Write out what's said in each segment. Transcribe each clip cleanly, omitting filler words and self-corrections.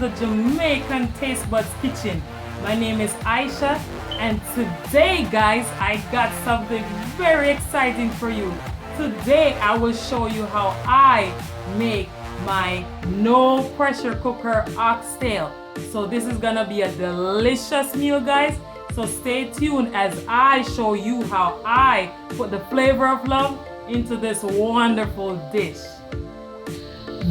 the Jamaican Taste Buds Kitchen. My name is Aisha, and today guys, I got something very exciting for you. Today I will show you how I make my no pressure cooker oxtail. So this is gonna be a delicious meal guys. So stay tuned as I show you how I put the flavor of love into this wonderful dish.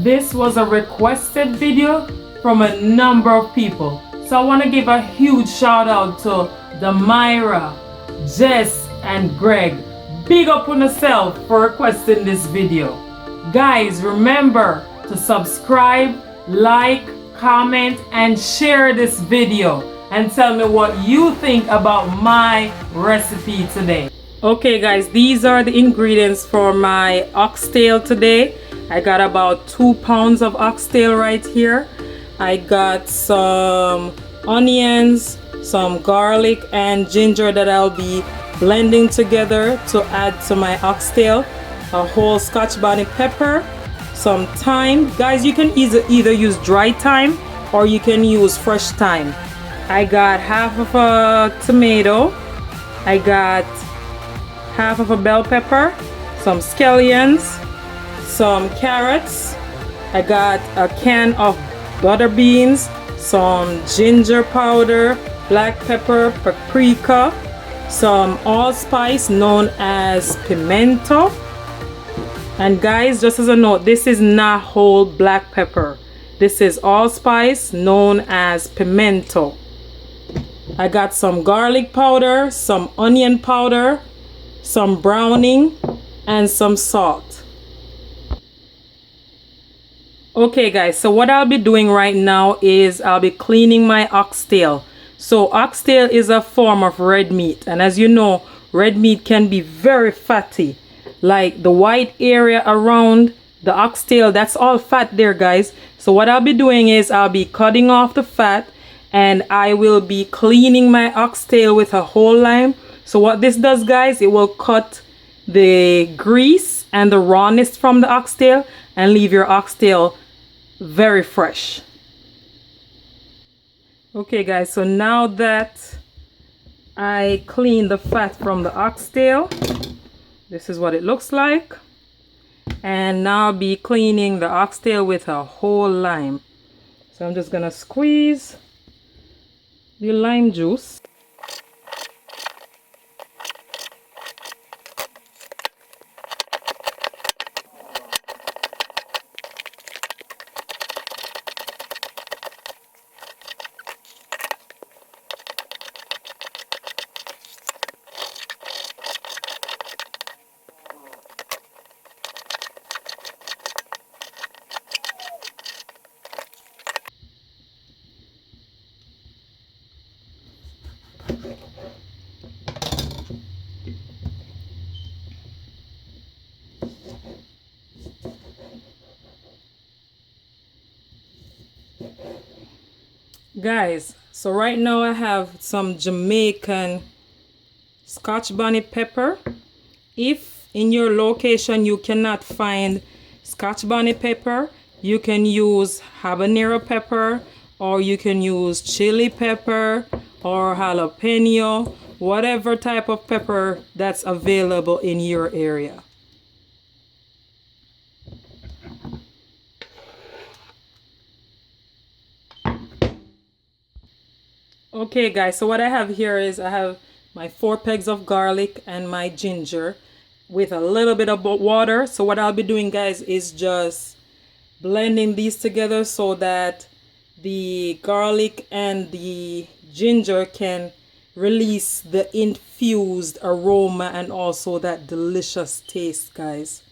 This was a requested video from a number of people. So I want to give a huge shout out to Damira, Jess, and Greg. Big up on yourself for requesting this video. Guys, remember to subscribe, like, comment, and share this video. And tell me what you think about my recipe today. Okay guys, these are the ingredients for my oxtail today. I got about 2 pounds of oxtail right here. I got some onions, some garlic and ginger that I'll be blending together to add to my oxtail. A whole Scotch bonnet pepper, some thyme. Guys, you can either use dry thyme or you can use fresh thyme. I got half of a tomato. I got half of a bell pepper, some scallions, some carrots. I got a can of butter beans, some ginger powder, black pepper, paprika, some allspice known as pimento. And guys, just as a note, this is not whole black pepper. This is allspice known as pimento. I got some garlic powder, some onion powder, some browning, and some salt. Okay guys, so what I'll be doing right now is I'll be cleaning my oxtail. So oxtail is a form of red meat, and as you know, red meat can be very fatty. Like the white area around the oxtail, that's all fat there guys. So what I'll be doing is I'll be cutting off the fat, and I will be cleaning my oxtail with a whole lime. So what this does guys, it will cut the grease and the rawness from the oxtail and leave your oxtail very fresh. Okay guys, so now that I clean the fat from the oxtail, this is what it looks like. And now I'll be cleaning the oxtail with a whole lime. So I'm just gonna squeeze the lime juice. Guys, so right now I have some Jamaican Scotch bonnet pepper. If in your location you cannot find Scotch bonnet pepper, you can use habanero pepper, or you can use chili pepper or jalapeno, whatever type of pepper that's available in your area. Okay guys, so what I have here is I have my 4 pegs of garlic and my ginger with a little bit of water. So what I'll be doing guys is just blending these together so that the garlic and the ginger can release the infused aroma and also that delicious taste guys.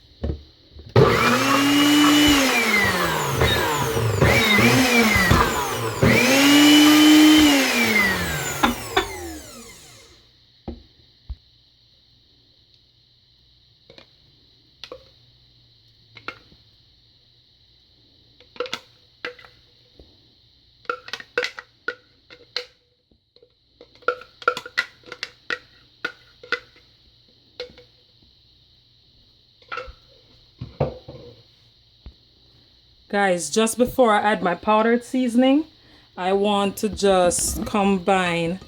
Guys, just before I add my powdered seasoning, I want to just combine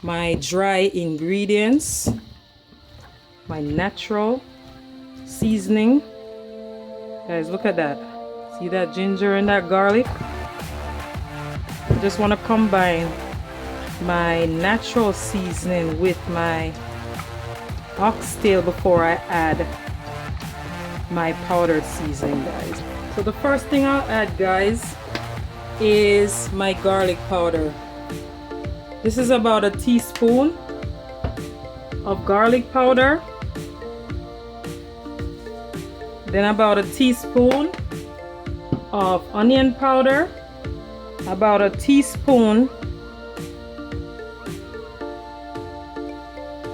my dry ingredients, my natural seasoning. Guys, look at that. See that ginger and that garlic? I just want to combine my natural seasoning with my oxtail before I add my powdered seasoning, guys. So the first thing I'll add, guys, is my garlic powder. This is about a teaspoon of garlic powder, then about a teaspoon of onion powder, about a teaspoon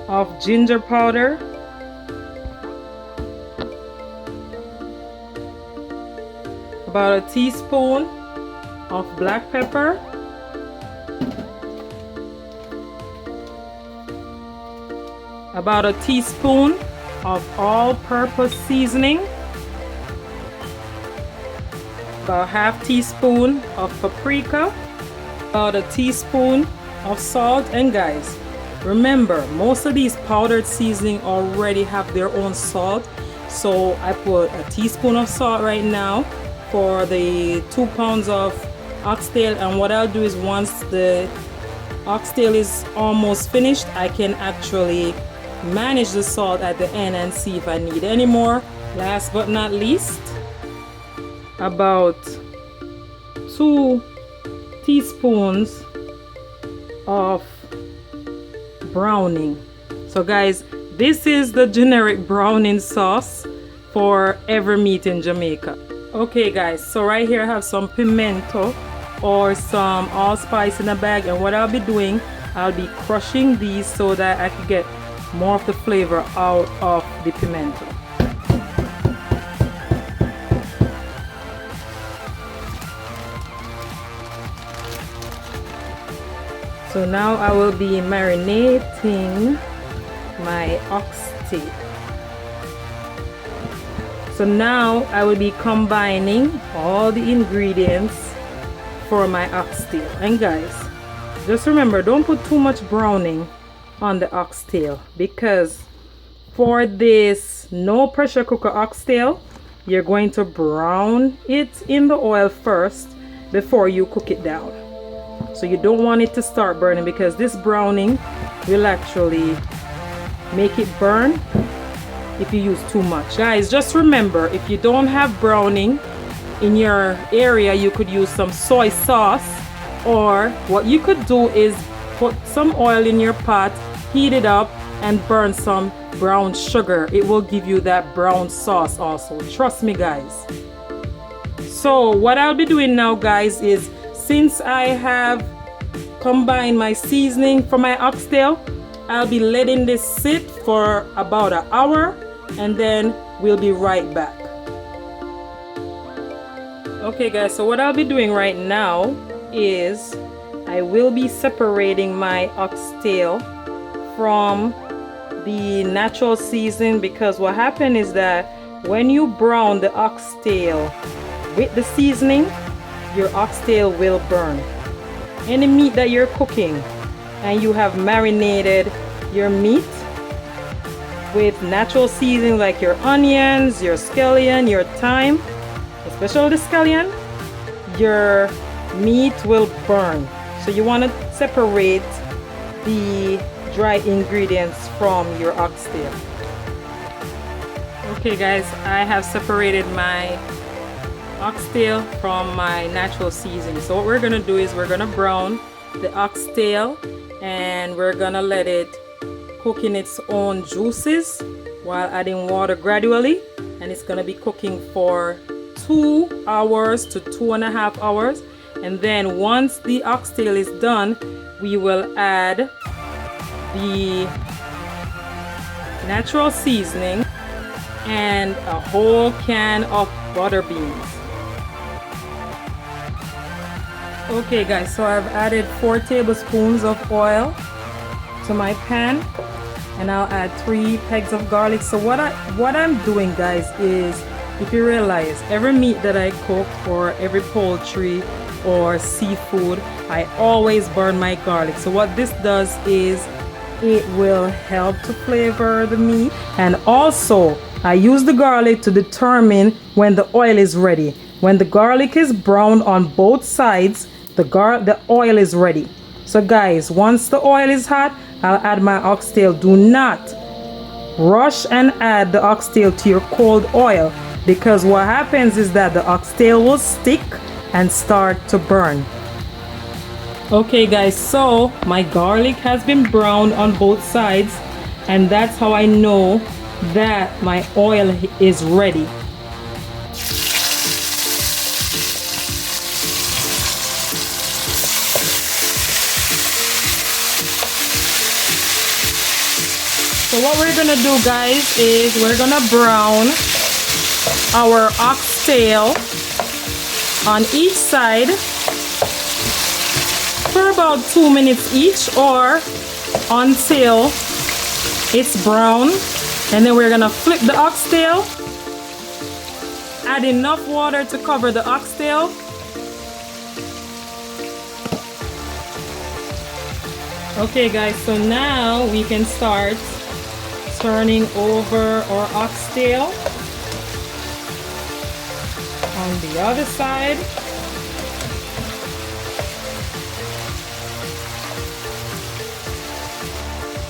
of ginger powder, about a teaspoon of black pepper, about a teaspoon of all-purpose seasoning, about half teaspoon of paprika, about a teaspoon of salt. And guys, remember, most of these powdered seasoning already have their own salt, so I put a teaspoon of salt right now for the 2 pounds of oxtail. And what I'll do is, once the oxtail is almost finished, I can actually manage the salt at the end and see if I need any more. Last but not least, about 2 teaspoons of browning. So guys, this is the generic browning sauce for every meat in Jamaica. Okay guys, so right here I have some pimento or some allspice in a bag, and what I'll be doing, I'll be crushing these so that I can get more of the flavor out of the pimento. So now I will be marinating my oxtail. So now I will be combining all the ingredients for my oxtail. And guys, just remember, don't put too much browning on the oxtail, because for this no pressure cooker oxtail, you're going to brown it in the oil first before you cook it down. So you don't want it to start burning, because this browning will actually make it burn if you use too much. Guys, just remember, if you don't have browning in your area, you could use some soy sauce, or what you could do is put some oil in your pot, heat it up, and burn some brown sugar. It will give you that brown sauce also. Trust me guys. So what I'll be doing now, guys, is, since I have combined my seasoning for my oxtail, I'll be letting this sit for about an hour, and then we'll be right back. Okay guys, so what I'll be doing right now is I will be separating my oxtail from the natural seasoning, because what happened is that when you brown the oxtail with the seasoning, your oxtail will burn. Any meat that you're cooking and you have marinated your meat with natural seasoning like your onions, your scallion, your thyme, especially the scallion, your meat will burn. So you want to separate the dry ingredients from your oxtail. Okay guys, I have separated my oxtail from my natural seasoning. So what we're gonna do is we're gonna brown the oxtail, and we're gonna let it cook in its own juices while adding water gradually, and it's gonna be cooking for 2 hours to 2.5 hours. And then once the oxtail is done, we will add the natural seasoning and a whole can of butter beans. Okay guys, so I've added 4 tablespoons of oil to my pan, and I'll add 3 pegs of garlic. So what I'm doing guys is if you realize, every meat that I cook or every poultry or seafood, I always burn my garlic. So what this does is it will help to flavor the meat, and also I use the garlic to determine when the oil is ready. When the garlic is brown on both sides, the oil is ready. So guys, once the oil is hot, I'll add my oxtail. Do not rush and add the oxtail to your cold oil, because what happens is that the oxtail will stick and start to burn. Okay guys, so my garlic has been browned on both sides, and that's how I know that my oil is ready. So what we're gonna do, guys, is we're gonna brown our oxtail on each side for about 2 minutes each, or until it's brown. And then we're gonna flip the oxtail, add enough water to cover the oxtail. Okay guys, so now we can start turning over our oxtail on the other side.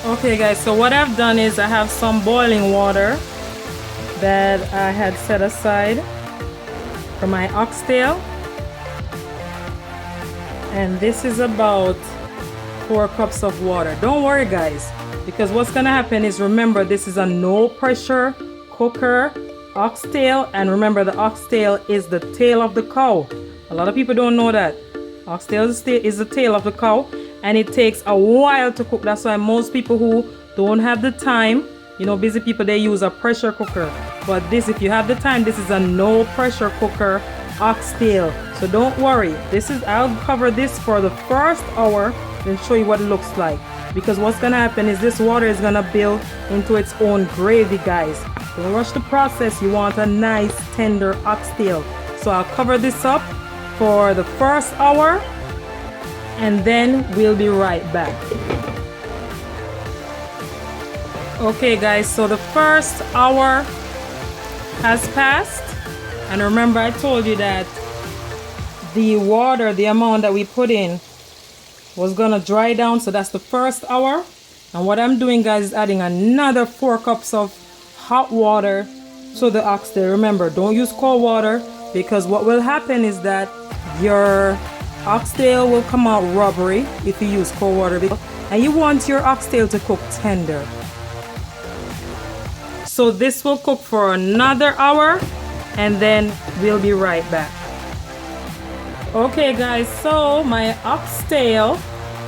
Okay guys, so what I've done is I have some boiling water that I had set aside for my oxtail, and this is about 4 cups of water. Don't worry guys, because what's gonna happen is, remember, this is a no pressure cooker oxtail, and remember, the oxtail is the tail of the cow. A lot of people don't know that. Oxtail is the tail of the cow, and it takes a while to cook. That's why most people who don't have the time, you know, busy people, they use a pressure cooker. But this, if you have the time, this is a no pressure cooker oxtail. So don't worry, I'll cover this for the first hour and show you what it looks like. Because what's gonna happen is this water is gonna build into its own gravy, guys. Don't rush the process. You want a nice tender oxtail. So I'll cover this up for the first hour, and then we'll be right back. Okay guys, so the first hour has passed, and remember I told you that the water, the amount that we put in, was gonna dry down. So that's the first hour, and what I'm doing, guys, is adding another 4 cups of hot water to the oxtail. Remember, don't use cold water, because what will happen is that your oxtail will come out rubbery if you use cold water, and you want your oxtail to cook tender. So this will cook for another hour, and then we'll be right back. Okay guys, so my oxtail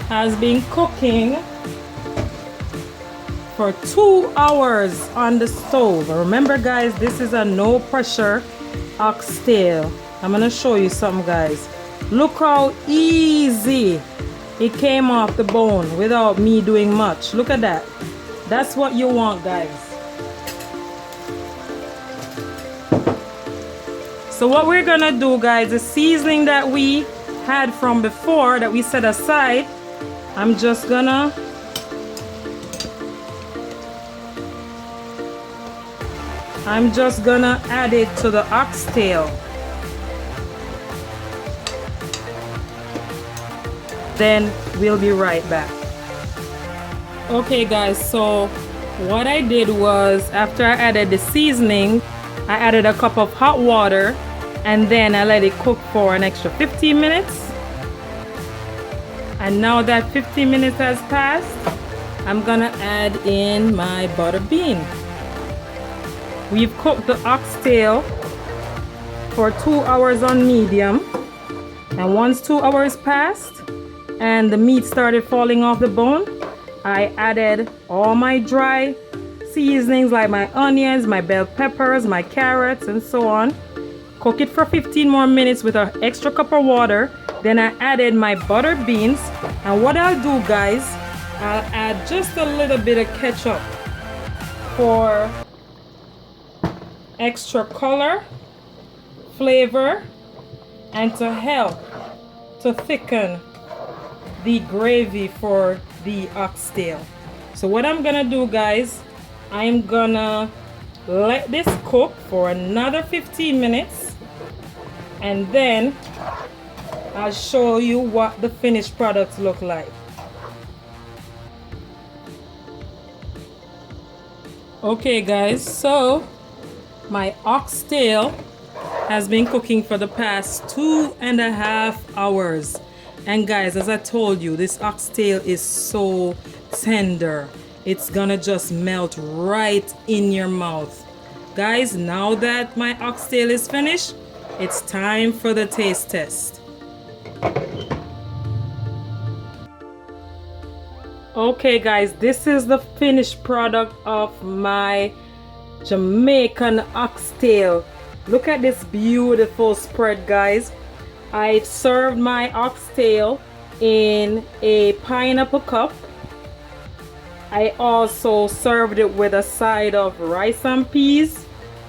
has been cooking for 2 hours on the stove. Remember guys, this is a no pressure oxtail. I'm gonna show you something, guys. Look how easy it came off the bone without me doing much. Look at that. That's what you want, guys. So what we're gonna do, guys, the seasoning that we had from before that we set aside, I'm just gonna add it to the oxtail. Then we'll be right back. Okay guys, so what I did was, after I added the seasoning, I added a cup of hot water, and then I let it cook for an extra 15 minutes. And now that 15 minutes has passed, I'm gonna add in my butter bean. We've cooked the oxtail for 2 hours on medium, and once 2 hours passed and the meat started falling off the bone, I added all my dry seasonings like my onions, my bell peppers, my carrots, and so on. Cook it for 15 more minutes with an extra cup of water. Then I added my butter beans, and what I'll do, guys, I'll add just a little bit of ketchup for extra color, flavor, and to help to thicken the gravy for the oxtail. So what I'm gonna do, guys, I'm gonna let this cook for another 15 minutes, and then I'll show you what the finished products look like. Okay guys, so my oxtail has been cooking for the past 2.5 hours. And guys, as I told you, this oxtail is so tender. It's gonna just melt right in your mouth. Guys, now that my oxtail is finished, it's time for the taste test. Okay guys, this is the finished product of my Jamaican oxtail. Look at this beautiful spread, guys. I served my oxtail in a pineapple cup. I also served it with a side of rice and peas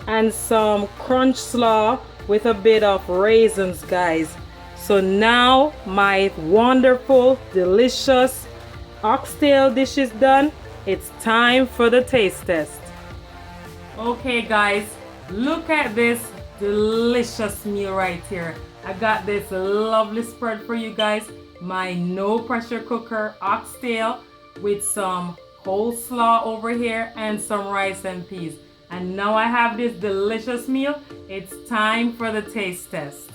and some crunch slaw with a bit of raisins, guys. So now my wonderful, delicious oxtail dish is done. It's time for the taste test. Okay guys, look at this delicious meal right here. I got this lovely spread for you guys. My no pressure cooker oxtail with some coleslaw over here and some rice and peas. And now I have this delicious meal. It's time for the taste test.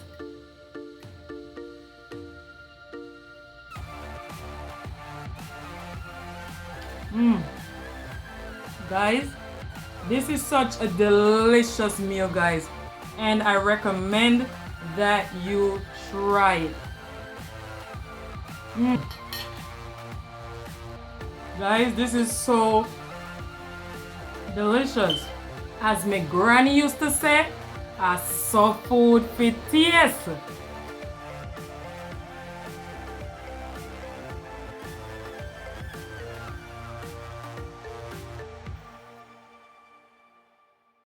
Guys, this is such a delicious meal, guys, and I recommend that you try it. Guys, this is so delicious. As my granny used to say, I saw food for taste.